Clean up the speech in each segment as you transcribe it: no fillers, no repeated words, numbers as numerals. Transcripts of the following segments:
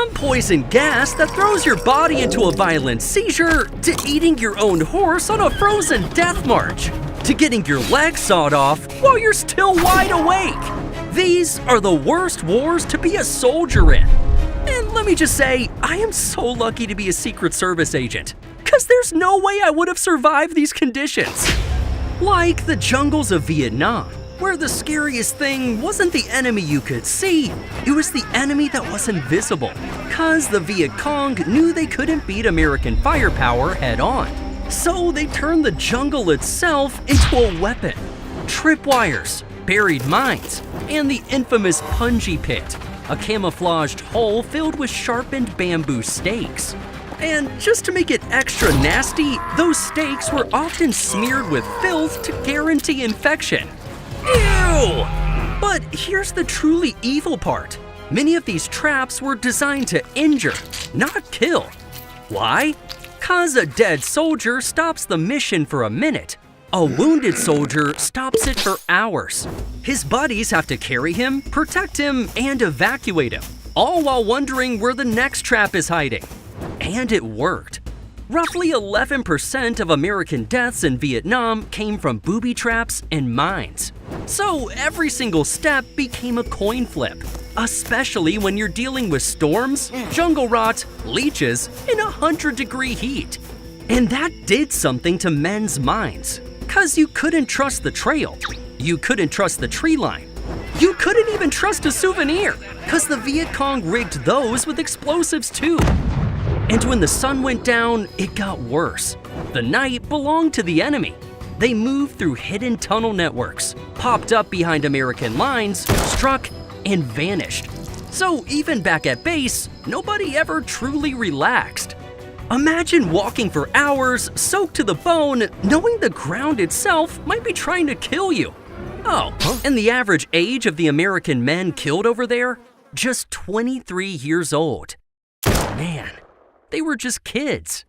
From poison gas that throws your body into a violent seizure, to eating your own horse on a frozen death march, to getting your legs sawed off while you're still wide awake. These are the worst wars to be a soldier in. And let me just say, I am so lucky to be a Secret Service agent, because there's no way I would have survived these conditions. Like the jungles of Vietnam, where the scariest thing wasn't the enemy you could see, it was the enemy that was invisible, cause the Viet Cong knew they couldn't beat American firepower head on. So they turned the jungle itself into a weapon. Tripwires, buried mines, and the infamous Punji Pit, a camouflaged hole filled with sharpened bamboo stakes. And just to make it extra nasty, those stakes were often smeared with filth to guarantee infection. Ew! But here's the truly evil part. Many of these traps were designed to injure, not kill. Why? Cause a dead soldier stops the mission for a minute. A wounded soldier stops it for hours. His buddies have to carry him, protect him, and evacuate him, all while wondering where the next trap is hiding. And it worked. Roughly 11% of American deaths in Vietnam came from booby traps and mines. So every single step became a coin flip, especially when you're dealing with storms, jungle rot, leeches, in 100-degree heat. And that did something to men's minds, cause you couldn't trust the trail, you couldn't trust the tree line, you couldn't even trust a souvenir, cause the Viet Cong rigged those with explosives too. And when the sun went down, it got worse. The night belonged to the enemy. They moved through hidden tunnel networks, popped up behind American lines, struck, and vanished. So even back at base, nobody ever truly relaxed. Imagine walking for hours, soaked to the bone, knowing the ground itself might be trying to kill you. Oh, and the average age of the American men killed over there? Just 23 years old. Man. They were just kids.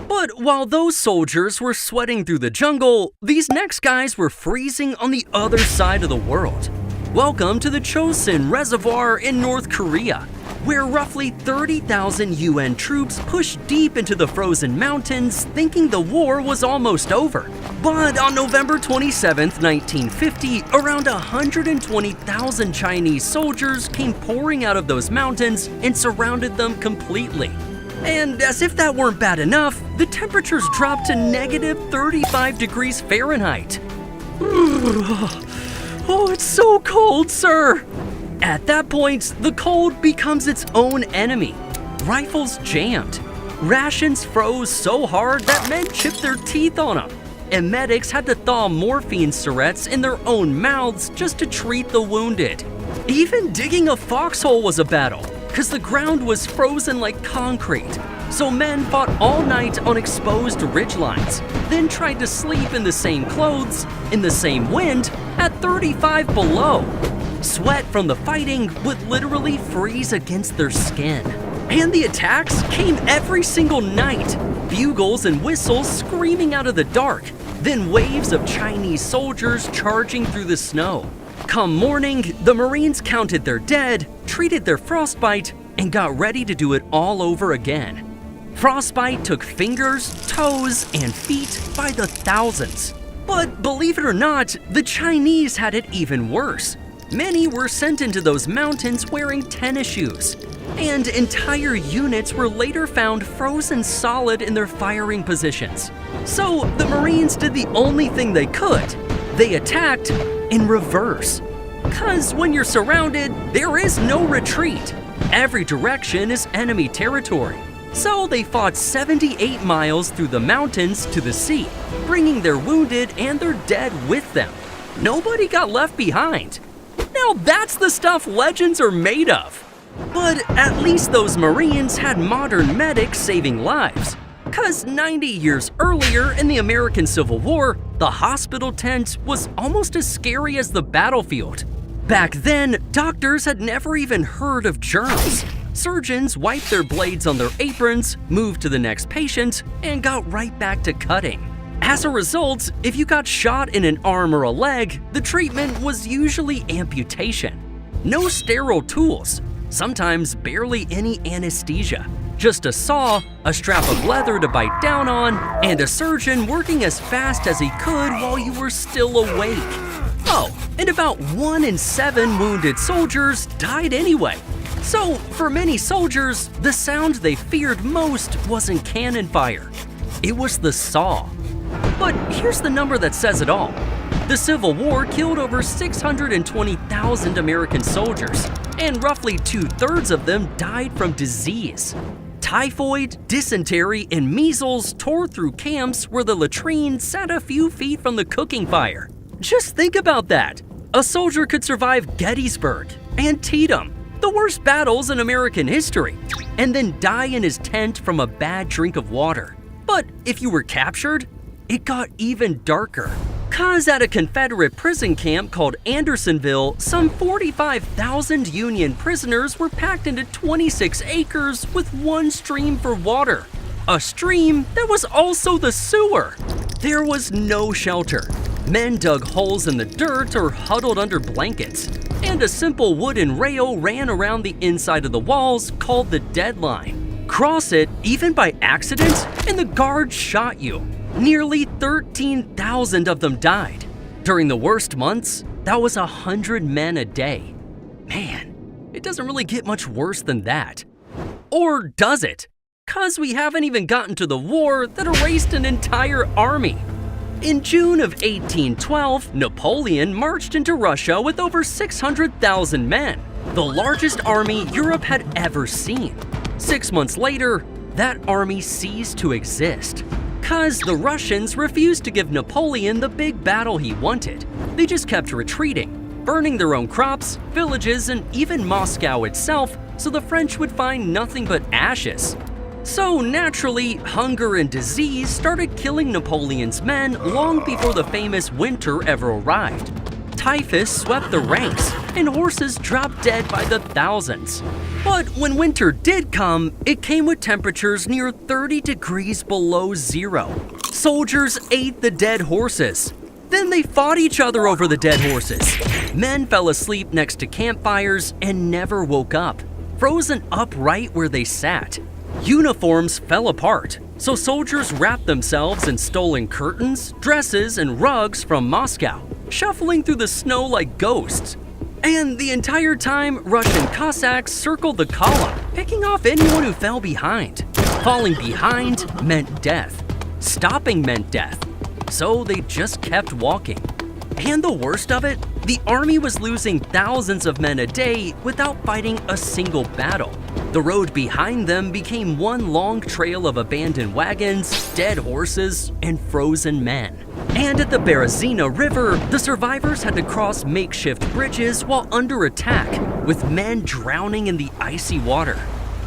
But while those soldiers were sweating through the jungle, these next guys were freezing on the other side of the world. Welcome to the Chosin Reservoir in North Korea, where roughly 30,000 UN troops pushed deep into the frozen mountains thinking the war was almost over. But on November 27, 1950, around 120,000 Chinese soldiers came pouring out of those mountains and surrounded them completely. And as if that weren't bad enough, the temperatures dropped to negative 35 degrees Fahrenheit. Oh, it's so cold, sir! At that point, the cold becomes its own enemy. Rifles jammed. Rations froze so hard that men chipped their teeth on them. And medics had to thaw morphine syringes in their own mouths just to treat the wounded. Even digging a foxhole was a battle, because the ground was frozen like concrete. So men fought all night on exposed ridgelines, then tried to sleep in the same clothes, in the same wind, at 35 below. Sweat from the fighting would literally freeze against their skin. And the attacks came every single night. Bugles and whistles screaming out of the dark, then waves of Chinese soldiers charging through the snow. Come morning, the Marines counted their dead, treated their frostbite, and got ready to do it all over again. Frostbite took fingers, toes, and feet by the thousands. But believe it or not, the Chinese had it even worse. Many were sent into those mountains wearing tennis shoes, and entire units were later found frozen solid in their firing positions. So the Marines did the only thing they could. They attacked in reverse. 'Cause when you're surrounded, there is no retreat. Every direction is enemy territory. So they fought 78 miles through the mountains to the sea, bringing their wounded and their dead with them. Nobody got left behind. Now that's the stuff legends are made of. But at least those Marines had modern medics saving lives. 'Cause 90 years earlier in the American Civil War, the hospital tent was almost as scary as the battlefield. Back then, doctors had never even heard of germs. Surgeons wiped their blades on their aprons, moved to the next patient, and got right back to cutting. As a result, if you got shot in an arm or a leg, the treatment was usually amputation. No sterile tools, sometimes barely any anesthesia. Just a saw, a strap of leather to bite down on, and a surgeon working as fast as he could while you were still awake. Oh, and about 1 in 7 wounded soldiers died anyway. So, for many soldiers, the sound they feared most wasn't cannon fire. It was the saw. But here's the number that says it all. The Civil War killed over 620,000 American soldiers, and roughly 2/3 of them died from disease. Typhoid, dysentery, and measles tore through camps where the latrine sat a few feet from the cooking fire. Just think about that. A soldier could survive Gettysburg, Antietam, the worst battles in American history, and then die in his tent from a bad drink of water. But if you were captured, it got even darker. 'Cause at a Confederate prison camp called Andersonville, some 45,000 Union prisoners were packed into 26 acres with one stream for water. A stream that was also the sewer. There was no shelter. Men dug holes in the dirt or huddled under blankets, and a simple wooden rail ran around the inside of the walls called the deadline. Cross it, even by accident, and the guards shot you. Nearly 13,000 of them died. During the worst months, that was 100 men a day. Man, it doesn't really get much worse than that. Or does it? 'Cause we haven't even gotten to the war that erased an entire army. In June of 1812, Napoleon marched into Russia with over 600,000 men, the largest army Europe had ever seen. 6 months later, that army ceased to exist. 'Cause the Russians refused to give Napoleon the big battle he wanted. They just kept retreating, burning their own crops, villages, and even Moscow itself, so the French would find nothing but ashes. So naturally, hunger and disease started killing Napoleon's men long before the famous winter ever arrived. Typhus swept the ranks, and horses dropped dead by the thousands. But when winter did come, it came with temperatures near 30 degrees below zero. Soldiers ate the dead horses. Then they fought each other over the dead horses. Men fell asleep next to campfires and never woke up, frozen upright where they sat. Uniforms fell apart, so soldiers wrapped themselves in stolen curtains, dresses, and rugs from Moscow, shuffling through the snow like ghosts. And the entire time, Russian Cossacks circled the column, picking off anyone who fell behind. Falling behind meant death. Stopping meant death. So they just kept walking. And the worst of it, the army was losing thousands of men a day without fighting a single battle. The road behind them became one long trail of abandoned wagons, dead horses, and frozen men. And at the Berezina River, the survivors had to cross makeshift bridges while under attack, with men drowning in the icy water.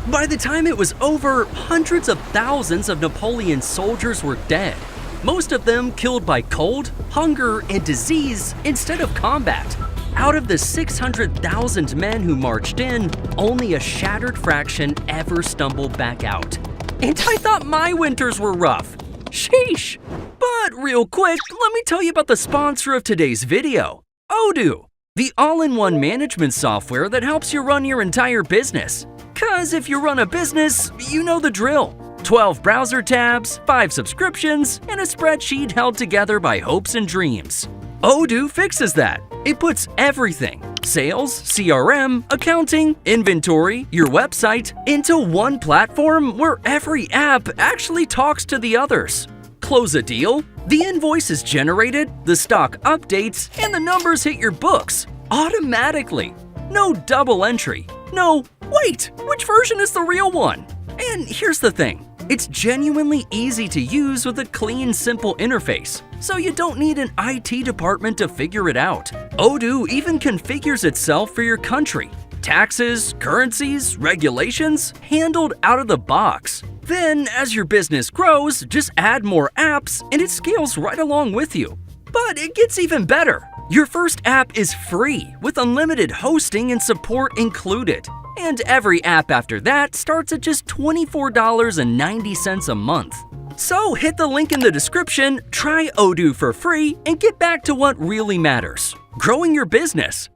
By the time it was over, hundreds of thousands of Napoleon's soldiers were dead, most of them killed by cold, hunger, and disease instead of combat. Out of the 600,000 men who marched in, only a shattered fraction ever stumbled back out. And I thought my winters were rough. Sheesh! But real quick, let me tell you about the sponsor of today's video, Odoo, the all-in-one management software that helps you run your entire business. 'Cause if you run a business, you know the drill. 12 browser tabs, 5 subscriptions, and a spreadsheet held together by hopes and dreams. Odoo fixes that. It puts everything, sales, CRM, accounting, inventory, your website, into one platform where every app actually talks to the others. Close a deal, the invoice is generated, the stock updates, and the numbers hit your books automatically. No double entry. No, wait, which version is the real one? And here's the thing. It's genuinely easy to use with a clean, simple interface, so you don't need an IT department to figure it out. Odoo even configures itself for your country. Taxes, currencies, regulations, handled out of the box. Then, as your business grows, just add more apps and it scales right along with you. But it gets even better. Your first app is free, with unlimited hosting and support included. And every app after that starts at just $24.90 a month. So hit the link in the description, try Odoo for free, and get back to what really matters: growing your business.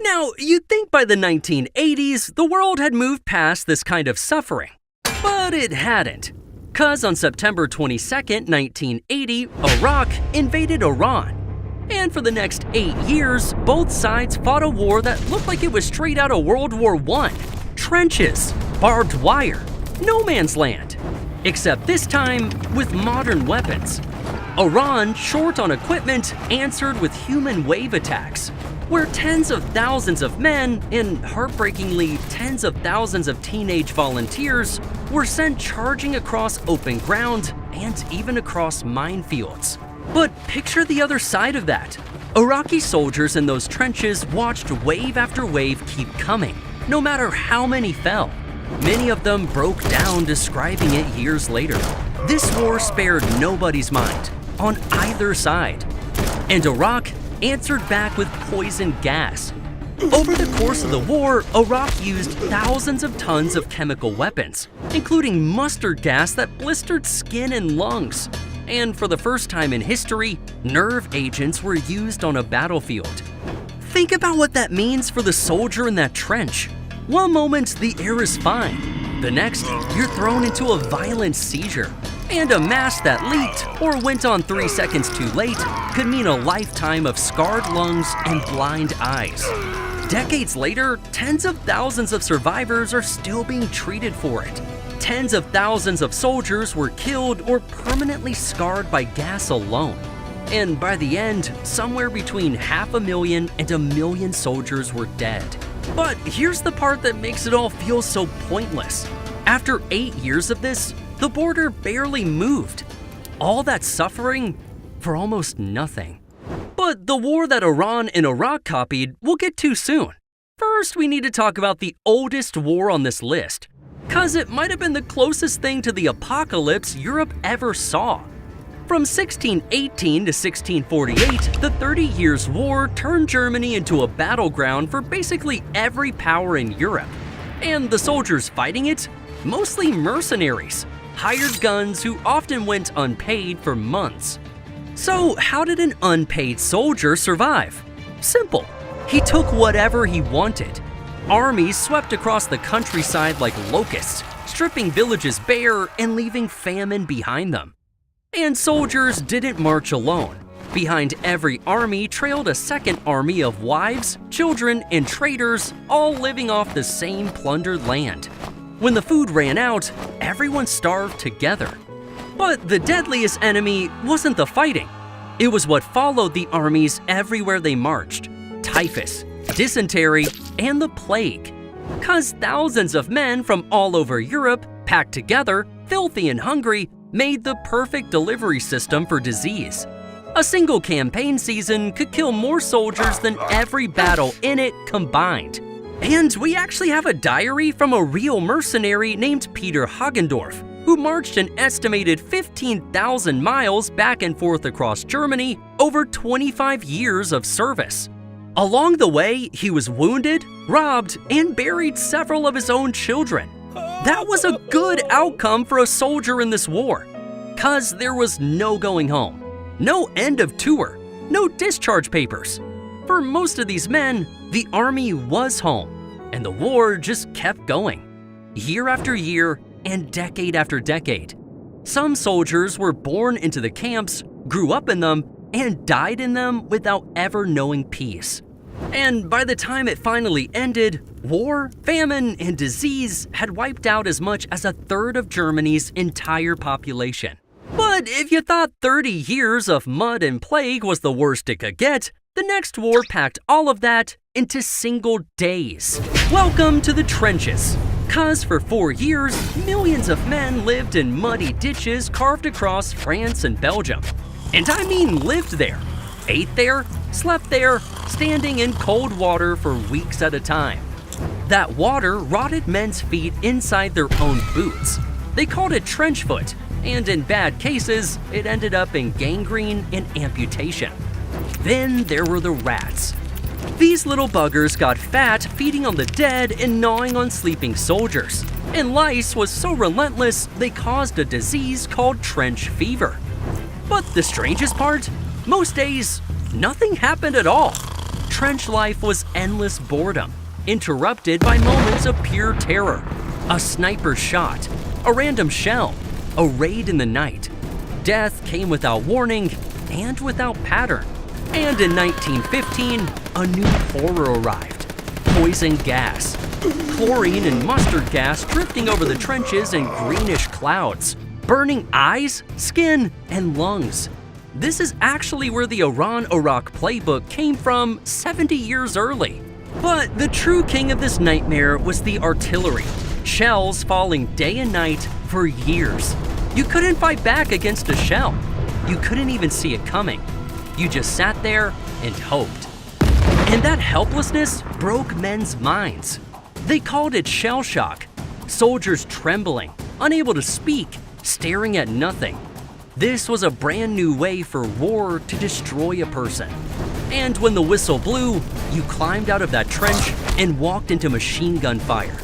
Now, you'd think by the 1980s, the world had moved past this kind of suffering. But it hadn't. 'Cause on September 22nd, 1980, Iraq invaded Iran. And for the next 8 years, both sides fought a war that looked like it was straight out of World War I. Trenches, barbed wire, no man's land. Except this time, with modern weapons. Iran, short on equipment, answered with human wave attacks, where tens of thousands of men, and heartbreakingly tens of thousands of teenage volunteers, were sent charging across open ground and even across minefields. But picture the other side of that. Iraqi soldiers in those trenches watched wave after wave keep coming, no matter how many fell. Many of them broke down, describing it years later. This war spared nobody's mind, on either side. And Iraq answered back with poison gas. Over the course of the war, Iraq used thousands of tons of chemical weapons, including mustard gas that blistered skin and lungs. And for the first time in history, nerve agents were used on a battlefield. Think about what that means for the soldier in that trench. One moment, the air is fine. The next, you're thrown into a violent seizure. And a mask that leaked or went on 3 seconds too late could mean a lifetime of scarred lungs and blind eyes. Decades later, tens of thousands of survivors are still being treated for it. Tens of thousands of soldiers were killed or permanently scarred by gas alone. And by the end, somewhere between 500,000 and 1 million soldiers were dead. But here's the part that makes it all feel so pointless. After 8 years of this, the border barely moved. All that suffering for almost nothing. But the war that Iran and Iraq copied, we'll get to soon. First, we need to talk about the oldest war on this list, 'cause it might have been the closest thing to the apocalypse Europe ever saw. From 1618 to 1648, the 30 Years' War turned Germany into a battleground for basically every power in Europe. And the soldiers fighting it? Mostly mercenaries, hired guns who often went unpaid for months. So how did an unpaid soldier survive? Simple. He took whatever he wanted. Armies swept across the countryside like locusts, stripping villages bare and leaving famine behind them. And soldiers didn't march alone. Behind every army trailed a second army of wives, children, and traders, all living off the same plundered land. When the food ran out, everyone starved together. But the deadliest enemy wasn't the fighting. It was what followed the armies everywhere they marched: typhus, dysentery, and the plague. 'Cause thousands of men from all over Europe, packed together, filthy and hungry, made the perfect delivery system for disease. A single campaign season could kill more soldiers than every battle in it combined. And we actually have a diary from a real mercenary named Peter Hagendorf, who marched an estimated 15,000 miles back and forth across Germany over 25 years of service. Along the way, he was wounded, robbed, and buried several of his own children. That was a good outcome for a soldier in this war, 'cause there was no going home, no end of tour, no discharge papers. For most of these men, the army was home, and the war just kept going, year after year and decade after decade. Some soldiers were born into the camps, grew up in them, and died in them without ever knowing peace. And by the time it finally ended, war, famine, and disease had wiped out as much as a third of Germany's entire population. But if you thought 30 years of mud and plague was the worst it could get, the next war packed all of that into single days. Welcome to the trenches. 'Cause for 4 years, millions of men lived in muddy ditches carved across France and Belgium. And I mean lived there, ate there, slept there, standing in cold water for weeks at a time. That water rotted men's feet inside their own boots. They called it trench foot, and in bad cases, it ended up in gangrene and amputation. Then there were the rats. These little buggers got fat feeding on the dead and gnawing on sleeping soldiers. And lice was so relentless, they caused a disease called trench fever. But the strangest part? Most days, nothing happened at all. trench life was endless boredom, interrupted by moments of pure terror. A sniper shot, a random shell, a raid in the night. Death came without warning and without pattern. And in 1915, a new horror arrived. Poison gas. Chlorine and mustard gas drifting over the trenches in greenish clouds, burning eyes, skin, and lungs. This is actually where the Iran-Iraq playbook came from 70 years early. But the true king of this nightmare was the artillery. Shells falling day and night for years. You couldn't fight back against a shell. You couldn't even see it coming. You just sat there and hoped. And that helplessness broke men's minds. They called it shell shock. Soldiers trembling, unable to speak, staring at nothing. This was a brand new way for war to destroy a person. And when the whistle blew, you climbed out of that trench and walked into machine gun fire.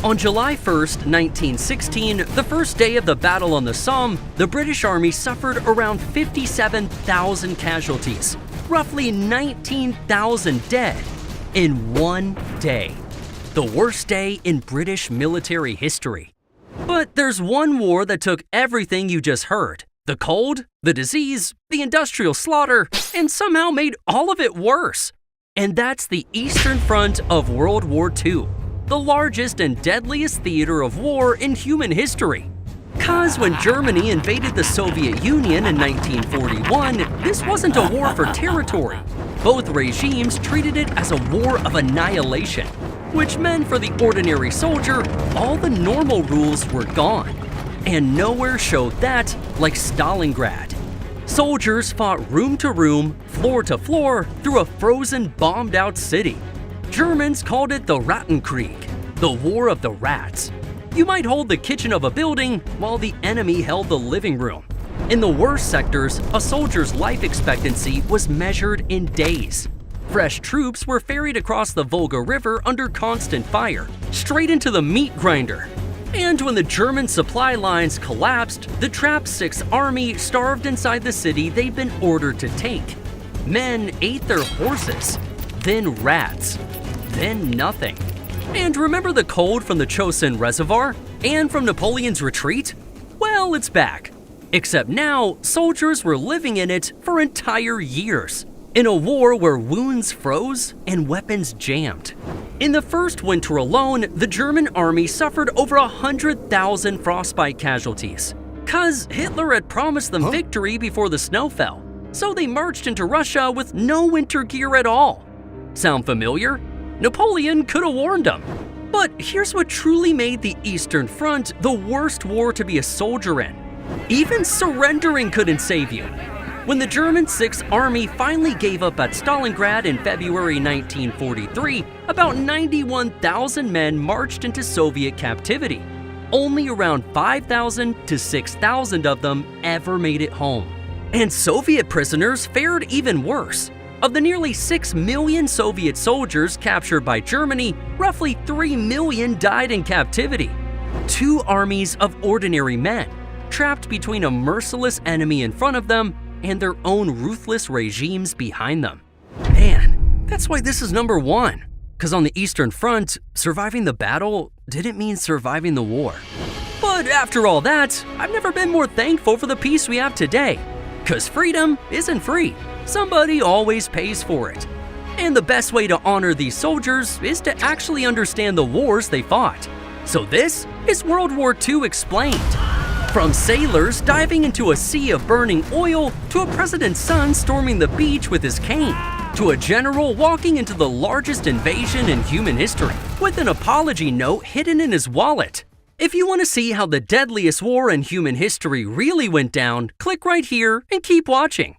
On July 1st, 1916, the first day of the Battle on the Somme, the British Army suffered around 57,000 casualties, roughly 19,000 dead, in one day. The worst day in British military history. But there's one war that took everything you just heard, the cold, the disease, the industrial slaughter, and somehow made all of it worse. And that's the Eastern Front of World War II. The largest and deadliest theater of war in human history. Cause when Germany invaded the Soviet Union in 1941, this wasn't a war for territory. Both regimes treated it as a war of annihilation, which meant for the ordinary soldier, all the normal rules were gone. And nowhere showed that like Stalingrad. Soldiers fought room to room, floor to floor, through a frozen, bombed-out city. Germans called it the Rattenkrieg, the War of the Rats. You might hold the kitchen of a building while the enemy held the living room. In the worst sectors, a soldier's life expectancy was measured in days. Fresh troops were ferried across the Volga River under constant fire, straight into the meat grinder. And when the German supply lines collapsed, the trapped Sixth Army starved inside the city they'd been ordered to take. Men ate their horses, then rats, then nothing. And remember the cold from the Chosin Reservoir and from Napoleon's retreat? Well, it's back. Except now, soldiers were living in it for entire years, in a war where wounds froze and weapons jammed. In the first winter alone, the German army suffered over 100,000 frostbite casualties. Cause Hitler had promised them victory before the snow fell, so they marched into Russia with no winter gear at all. Sound familiar? Napoleon could have warned them. But here's what truly made the Eastern Front the worst war to be a soldier in. Even surrendering couldn't save you. When the German Sixth Army finally gave up at Stalingrad in February 1943, about 91,000 men marched into Soviet captivity. Only around 5,000 to 6,000 of them ever made it home. And Soviet prisoners fared even worse. Of the nearly 6 million Soviet soldiers captured by Germany, roughly 3 million died in captivity. Two armies of ordinary men, trapped between a merciless enemy in front of them and their own ruthless regimes behind them. Man, that's why this is number one. Because on the Eastern Front, surviving the battle didn't mean surviving the war. But after all that, I've never been more thankful for the peace we have today. Because freedom isn't free. Somebody always pays for it. And the best way to honor these soldiers is to actually understand the wars they fought. So this is World War II Explained. From sailors diving into a sea of burning oil, to a president's son storming the beach with his cane, to a general walking into the largest invasion in human history with an apology note hidden in his wallet. If you want to see how the deadliest war in human history really went down, click right here and keep watching.